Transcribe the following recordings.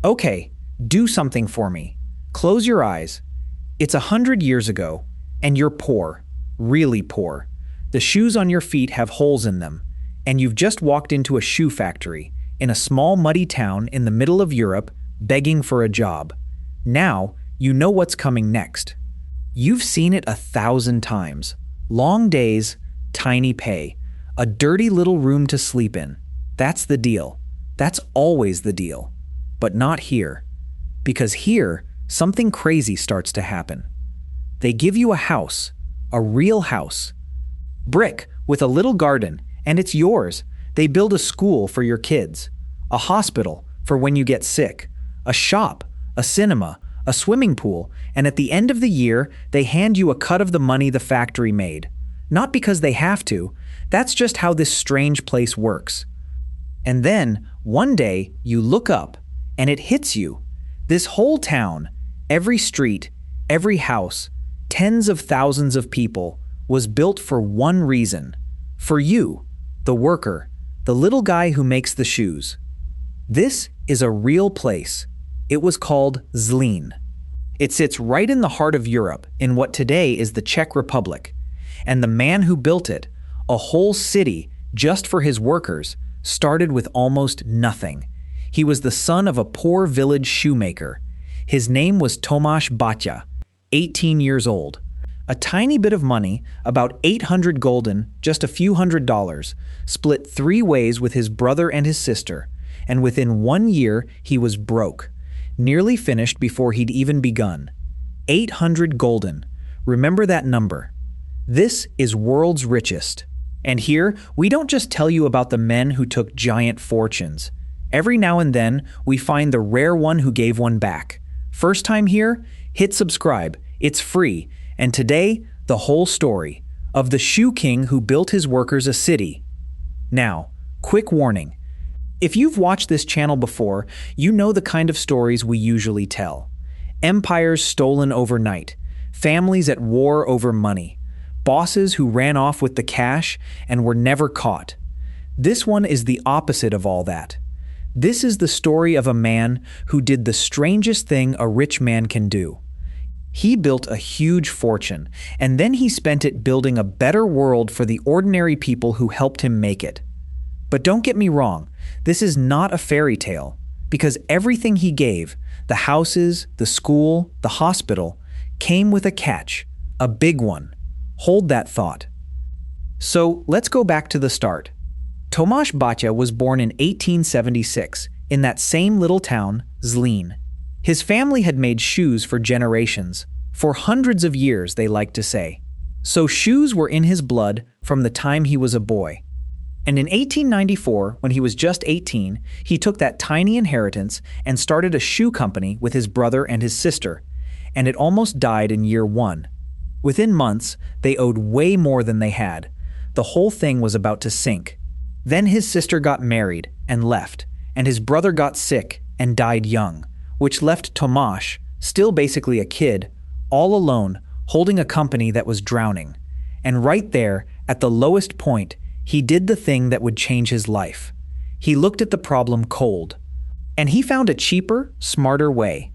Okay, do something for me. Close your eyes. It's 100 years ago, and you're poor, really poor. The shoes on your feet have holes in them, and you've just walked into a shoe factory in a small muddy town in the middle of Europe, begging for a job. Now, you know what's coming next. You've seen it 1,000 times. Long days, tiny pay, a dirty little room to sleep in. That's the deal. That's always the deal. But not here. Because here, something crazy starts to happen. They give you a house, a real house. Brick, with a little garden, and it's yours. They build a school for your kids, a hospital for when you get sick, a shop, a cinema, a swimming pool, and at the end of the year, they hand you a cut of the money the factory made. Not because they have to, that's just how this strange place works. And then, one day, you look up, and it hits you. This whole town, every street, every house, tens of thousands of people, was built for one reason. For you, the worker, the little guy who makes the shoes. This is a real place. It was called Zlín. It sits right in the heart of Europe, in what today is the Czech Republic. And the man who built it, a whole city just for his workers, started with almost nothing. He was the son of a poor village shoemaker. His name was Tomáš Baťa, 18 years old. A tiny bit of money, about 800 gulden, just a few $100s, split 3 ways with his brother and his sister, and within 1 year he was broke, nearly finished before he'd even begun. 800 gulden. Remember that number. This is world's richest. And here, we don't just tell you about the men who took giant fortunes. Every now and then, we find the rare one who gave one back. First time here? Hit subscribe. It's free. And today, the whole story of the shoe king who built his workers a city. Now, quick warning. If you've watched this channel before, you know the kind of stories we usually tell. Empires stolen overnight, families at war over money, bosses who ran off with the cash and were never caught. This one is the opposite of all that. This is the story of a man who did the strangest thing a rich man can do. He built a huge fortune, and then he spent it building a better world for the ordinary people who helped him make it. But don't get me wrong, this is not a fairy tale, because everything he gave, the houses, the school, the hospital, came with a catch, a big one. Hold that thought. So let's go back to the start. Tomáš Baťa was born in 1876 in that same little town, Zlín. His family had made shoes for generations, for hundreds of years, they like to say. So shoes were in his blood from the time he was a boy. And in 1894, when he was just 18, he took that tiny inheritance and started a shoe company with his brother and his sister, and it almost died in year 1. Within months, they owed way more than they had. The whole thing was about to sink. Then his sister got married and left, and his brother got sick and died young, which left Tomáš, still basically a kid, all alone, holding a company that was drowning. And right there, at the lowest point, he did the thing that would change his life. He looked at the problem cold. And he found a cheaper, smarter way.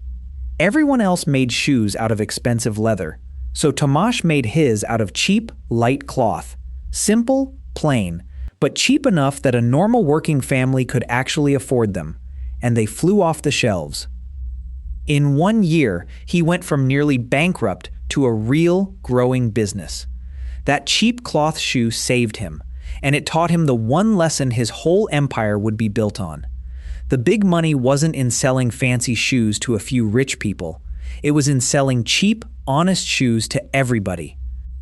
Everyone else made shoes out of expensive leather, so Tomáš made his out of cheap, light cloth. Simple, plain, but cheap enough that a normal working family could actually afford them, and they flew off the shelves. In 1 year, he went from nearly bankrupt to a real, growing business. That cheap cloth shoe saved him, and it taught him the one lesson his whole empire would be built on. The big money wasn't in selling fancy shoes to a few rich people. It was in selling cheap, honest shoes to everybody,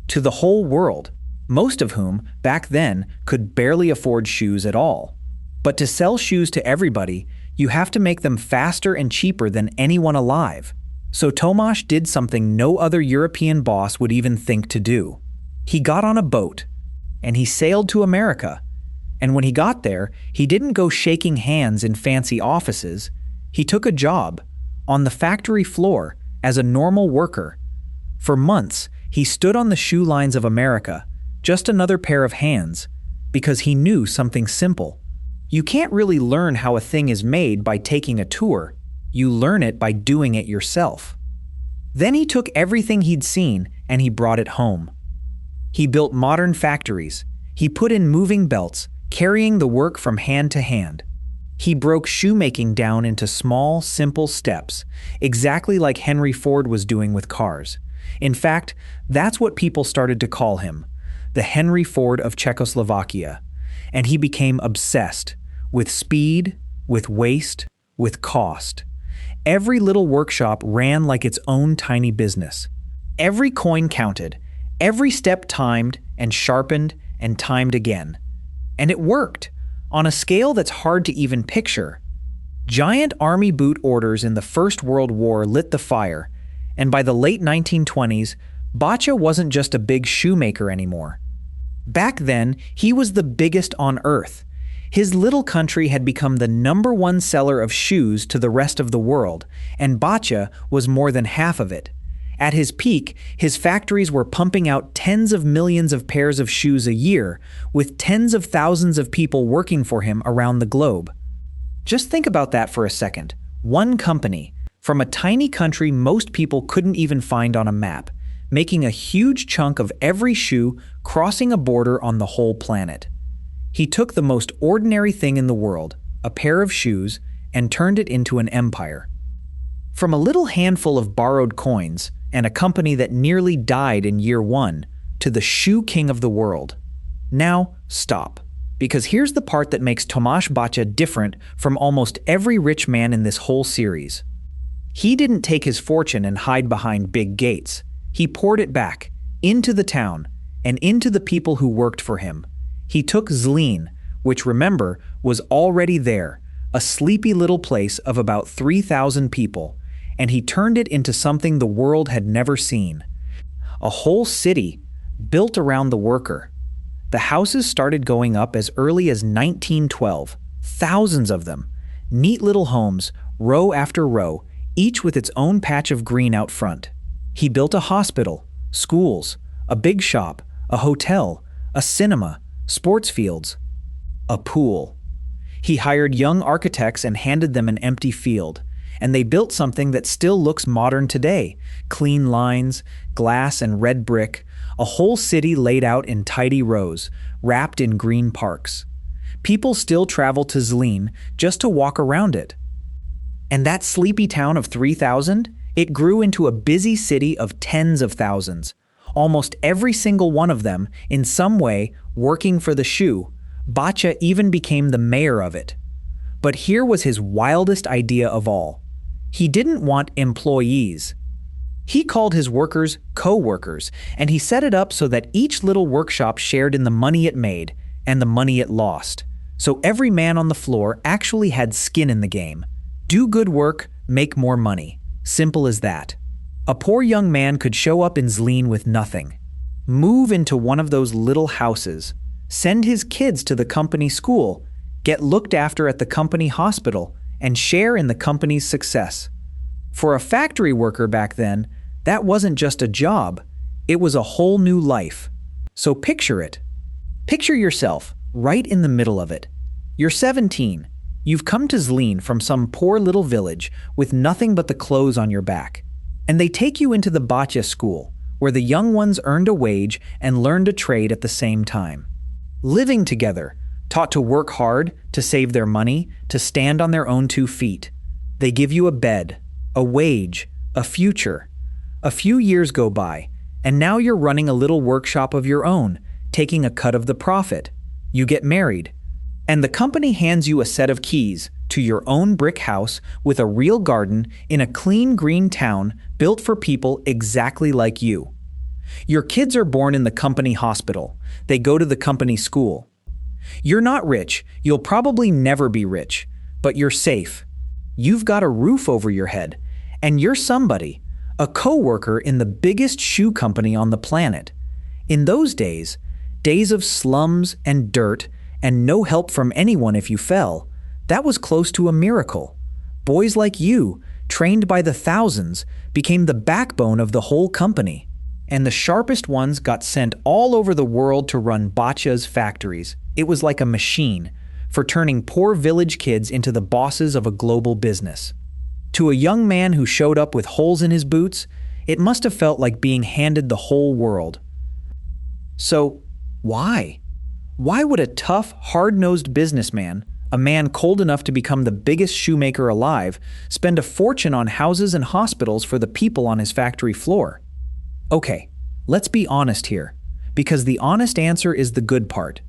to the whole world, most of whom, back then, could barely afford shoes at all. But to sell shoes to everybody, you have to make them faster and cheaper than anyone alive. So Tomáš did something no other European boss would even think to do. He got on a boat, and he sailed to America. And when he got there, he didn't go shaking hands in fancy offices. He took a job, on the factory floor, as a normal worker. For months, he stood on the shoe lines of America, just another pair of hands, because he knew something simple. You can't really learn how a thing is made by taking a tour. You learn it by doing it yourself. Then he took everything he'd seen and he brought it home. He built modern factories. He put in moving belts, carrying the work from hand to hand. He broke shoemaking down into small, simple steps, exactly like Henry Ford was doing with cars. In fact, that's what people started to call him, the Henry Ford of Czechoslovakia. And he became obsessed with speed, with waste, with cost. Every little workshop ran like its own tiny business. Every coin counted, every step timed and sharpened and timed again. And it worked, on a scale that's hard to even picture. Giant army boot orders in the First World War lit the fire, and by the late 1920s, Baťa wasn't just a big shoemaker anymore. Back then, he was the biggest on earth. His little country had become the #1 seller of shoes to the rest of the world, and Baťa was more than half of it. At his peak, his factories were pumping out tens of millions of pairs of shoes a year, with tens of thousands of people working for him around the globe. Just think about that for a second. One company, from a tiny country most people couldn't even find on a map, making a huge chunk of every shoe crossing a border on the whole planet. He took the most ordinary thing in the world, a pair of shoes, and turned it into an empire. From a little handful of borrowed coins, and a company that nearly died in year 1, to the shoe king of the world. Now, stop. Because here's the part that makes Tomáš Baťa different from almost every rich man in this whole series. He didn't take his fortune and hide behind big gates. He poured it back, into the town, and into the people who worked for him. He took Zlín, which remember, was already there, a sleepy little place of about 3,000 people, and he turned it into something the world had never seen. A whole city built around the worker. The houses started going up as early as 1912, thousands of them. Neat little homes, row after row, each with its own patch of green out front. He built a hospital, schools, a big shop, a hotel, a cinema, sports fields, a pool. He hired young architects and handed them an empty field. And they built something that still looks modern today. Clean lines, glass and red brick, a whole city laid out in tidy rows, wrapped in green parks. People still travel to Zlín just to walk around it. And that sleepy town of 3,000, it grew into a busy city of tens of thousands. Almost every single one of them, in some way, working for the shoe. Baťa even became the mayor of it. But here was his wildest idea of all. He didn't want employees. He called his workers co-workers, and he set it up so that each little workshop shared in the money it made and the money it lost. So every man on the floor actually had skin in the game. Do good work, make more money. Simple as that. A poor young man could show up in Zlín with nothing, move into one of those little houses, send his kids to the company school, get looked after at the company hospital, and share in the company's success. For a factory worker back then, that wasn't just a job, it was a whole new life. So picture it. Picture yourself right in the middle of it. You're 17. You've come to Zlín from some poor little village with nothing but the clothes on your back. And they take you into the Baťa school, where the young ones earned a wage and learned a trade at the same time. Living together, taught to work hard, to save their money, to stand on their own 2 feet. They give you a bed, a wage, a future. A few years go by, and now you're running a little workshop of your own, taking a cut of the profit. You get married, and the company hands you a set of keys to your own brick house with a real garden in a clean green town built for people exactly like you. Your kids are born in the company hospital. They go to the company school. You're not rich, you'll probably never be rich, but you're safe. You've got a roof over your head, and you're somebody, a co-worker in the biggest shoe company on the planet. In those days, days of slums and dirt and no help from anyone if you fell, that was close to a miracle. Boys like you, trained by the thousands, became the backbone of the whole company. And the sharpest ones got sent all over the world to run Baťa's factories. It was like a machine for turning poor village kids into the bosses of a global business. To a young man who showed up with holes in his boots, it must have felt like being handed the whole world. So, why? Why would a tough, hard-nosed businessman, a man cold enough to become the biggest shoemaker alive, spend a fortune on houses and hospitals for the people on his factory floor? Okay, let's be honest here, because the honest answer is the good part.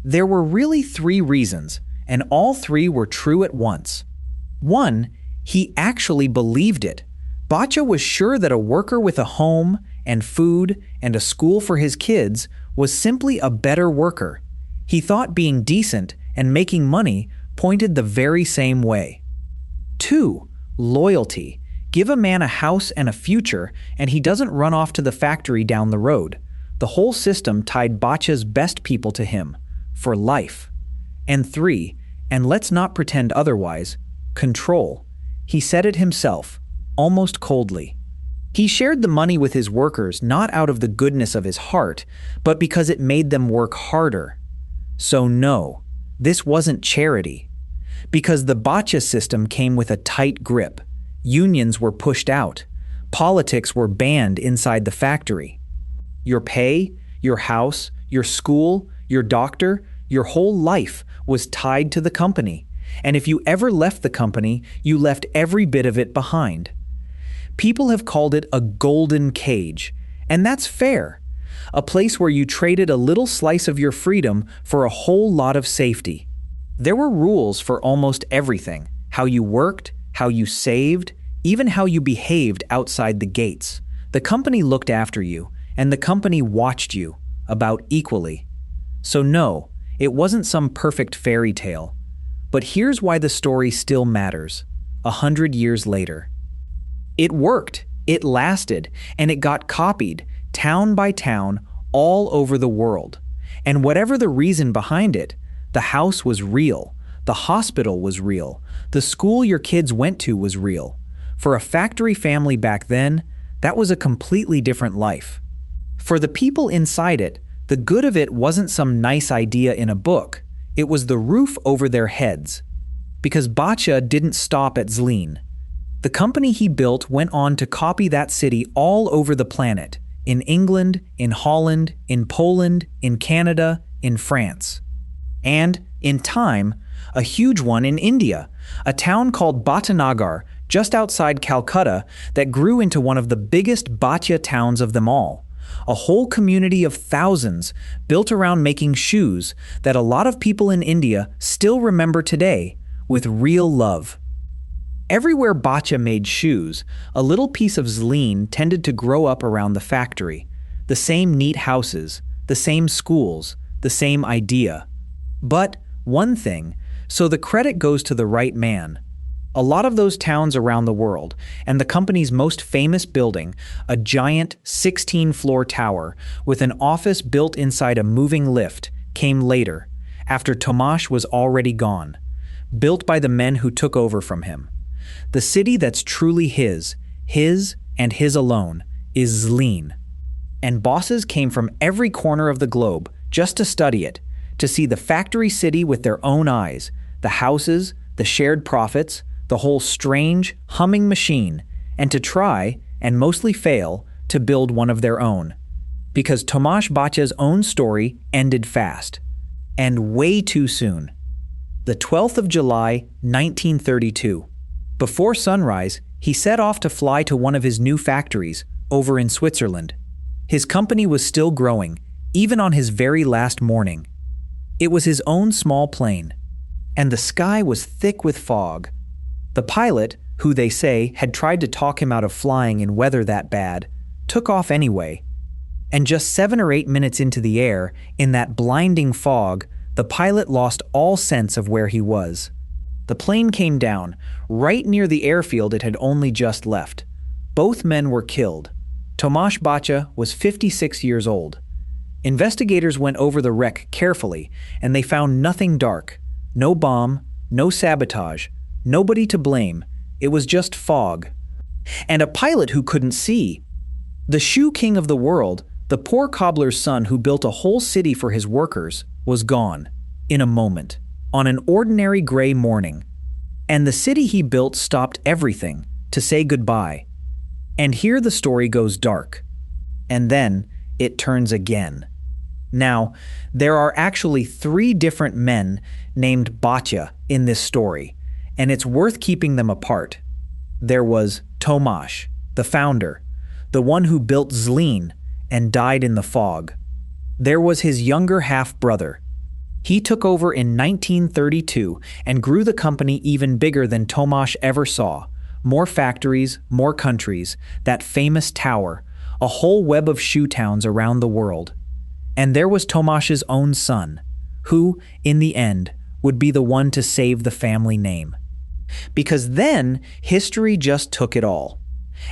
There were really 3 reasons, and all 3 were true at once. 1, he actually believed it. Baťa was sure that a worker with a home and food and a school for his kids was simply a better worker. He thought being decent and making money pointed the very same way. 2, loyalty. Give a man a house and a future, and he doesn't run off to the factory down the road. The whole system tied Baťa's best people to him, for life. And 3, and let's not pretend otherwise, control. He said it himself, almost coldly. He shared the money with his workers not out of the goodness of his heart, but because it made them work harder. So no, this wasn't charity. Because the Baťa system came with a tight grip. Unions were pushed out. Politics were banned inside the factory. Your pay, your house, your school, your doctor, your whole life was tied to the company. And if you ever left the company, you left every bit of it behind. People have called it a golden cage, and that's fair. A place where you traded a little slice of your freedom for a whole lot of safety. There were rules for almost everything: how you worked, how you saved, even how you behaved outside the gates. The company looked after you, and the company watched you, about equally. So no, it wasn't some perfect fairy tale. But here's why the story still matters, 100 years later. It worked, it lasted, and it got copied, town by town, all over the world. And whatever the reason behind it, the house was real, the hospital was real, the school your kids went to was real. For a factory family back then, that was a completely different life. For the people inside it, the good of it wasn't some nice idea in a book. It was the roof over their heads. Because Baťa didn't stop at Zlín. The company he built went on to copy that city all over the planet, in England, in Holland, in Poland, in Canada, in France. And, in time, a huge one in India, a town called Bhatanagar, just outside Calcutta, that grew into one of the biggest Baťa towns of them all. A whole community of thousands built around making shoes that a lot of people in India still remember today with real love. Everywhere Baťa made shoes, a little piece of Zlín tended to grow up around the factory. The same neat houses, the same schools, the same idea. But one thing, so the credit goes to the right man. A lot of those towns around the world, and the company's most famous building, a giant 16-floor tower with an office built inside a moving lift, came later, after Tomáš was already gone, built by the men who took over from him. The city that's truly his and his alone, is Zlín. And bosses came from every corner of the globe just to study it, to see the factory city with their own eyes, the houses, the shared profits, the whole strange, humming machine, and to try, and mostly fail, to build one of their own. Because Tomáš Baťa's own story ended fast. And way too soon. The 12th of July, 1932. Before sunrise, he set off to fly to one of his new factories, over in Switzerland. His company was still growing, even on his very last morning. It was his own small plane. And the sky was thick with fog. The pilot, who they say had tried to talk him out of flying in weather that bad, took off anyway. And just 7 or 8 minutes into the air, in that blinding fog, the pilot lost all sense of where he was. The plane came down, right near the airfield it had only just left. Both men were killed. Tomáš Baťa was 56 years old. Investigators went over the wreck carefully, and they found nothing dark. No bomb, no sabotage, nobody to blame. It was just fog. And a pilot who couldn't see. The shoe king of the world, the poor cobbler's son who built a whole city for his workers, was gone, in a moment, on an ordinary gray morning. And the city he built stopped everything to say goodbye. And here the story goes dark. And then it turns again. Now, there are actually 3 different men named Baťa in this story, and it's worth keeping them apart. There was Tomáš, the founder, the one who built Zlín and died in the fog. There was his younger half-brother. He took over in 1932 and grew the company even bigger than Tomáš ever saw. More factories, more countries, that famous tower, a whole web of shoe towns around the world. And there was Tomáš's own son, who, in the end, would be the one to save the family name. Because then, history just took it all.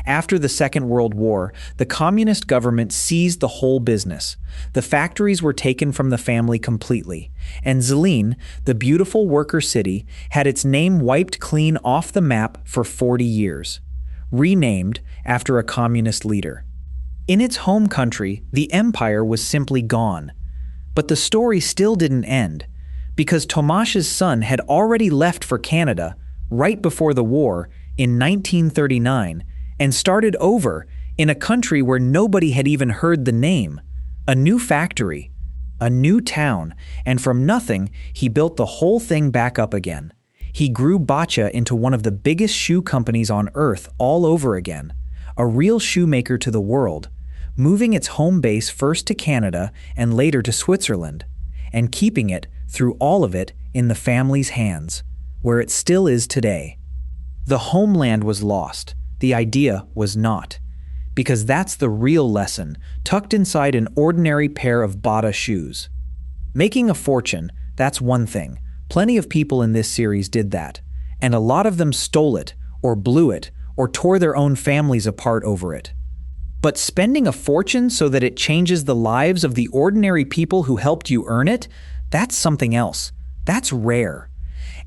After the Second World War, the communist government seized the whole business. The factories were taken from the family completely, and Zlín, the beautiful worker city, had its name wiped clean off the map for 40 years, renamed after a communist leader. In its home country, the empire was simply gone. But the story still didn't end, because Tomáš's son had already left for Canada right before the war in 1939 and started over in a country where nobody had even heard the name, a new factory, a new town, and from nothing, he built the whole thing back up again. He grew Baťa into one of the biggest shoe companies on earth all over again, a real shoemaker to the world, moving its home base first to Canada and later to Switzerland, and keeping it, through all of it, in the family's hands, where it still is today. The homeland was lost, the idea was not, because that's the real lesson tucked inside an ordinary pair of bata shoes. Making a fortune, that's one thing. Plenty of people in this series did that, and a lot of them stole it, or blew it, or tore their own families apart over it. But spending a fortune so that it changes the lives of the ordinary people who helped you earn it, that's something else. That's rare.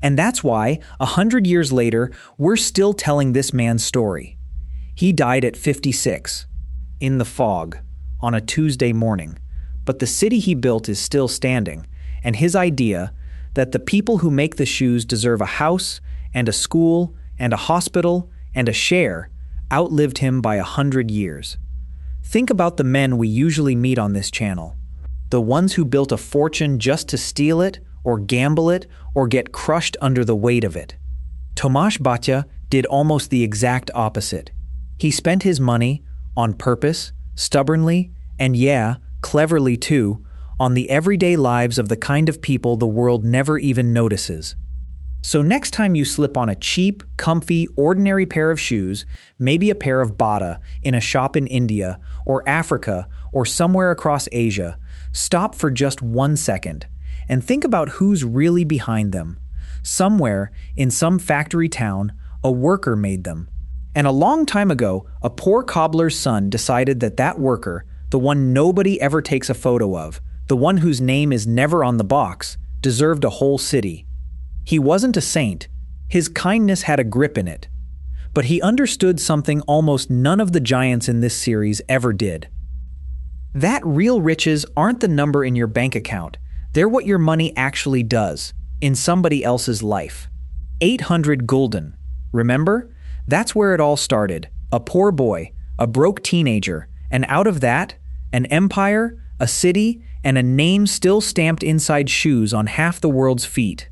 And that's why, 100 years later, we're still telling this man's story. He died at 56, in the fog, on a Tuesday morning. But the city he built is still standing, and his idea that the people who make the shoes deserve a house, and a school, and a hospital, and a share, outlived him by 100 years. Think about the men we usually meet on this channel. The ones who built a fortune just to steal it, or gamble it, or get crushed under the weight of it. Tomáš Baťa did almost the exact opposite. He spent his money, on purpose, stubbornly, and yeah, cleverly too, on the everyday lives of the kind of people the world never even notices. So next time you slip on a cheap, comfy, ordinary pair of shoes, maybe a pair of bata, in a shop in India, or Africa, or somewhere across Asia, stop for just 1 second and think about who's really behind them. Somewhere, in some factory town, a worker made them. And a long time ago, a poor cobbler's son decided that that worker, the one nobody ever takes a photo of, the one whose name is never on the box, deserved a whole city. He wasn't a saint. His kindness had a grip in it. But he understood something almost none of the giants in this series ever did. That real riches aren't the number in your bank account. They're what your money actually does, in somebody else's life. 800 gulden. Remember? That's where it all started. A poor boy, a broke teenager, and out of that, an empire, a city, and a name still stamped inside shoes on half the world's feet.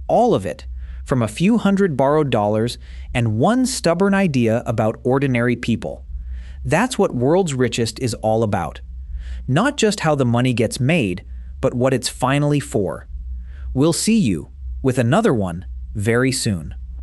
All of it, from a few hundred borrowed dollars and one stubborn idea about ordinary people. That's what World's Richest is all about. Not just how the money gets made, but what it's finally for. We'll see you with another one very soon.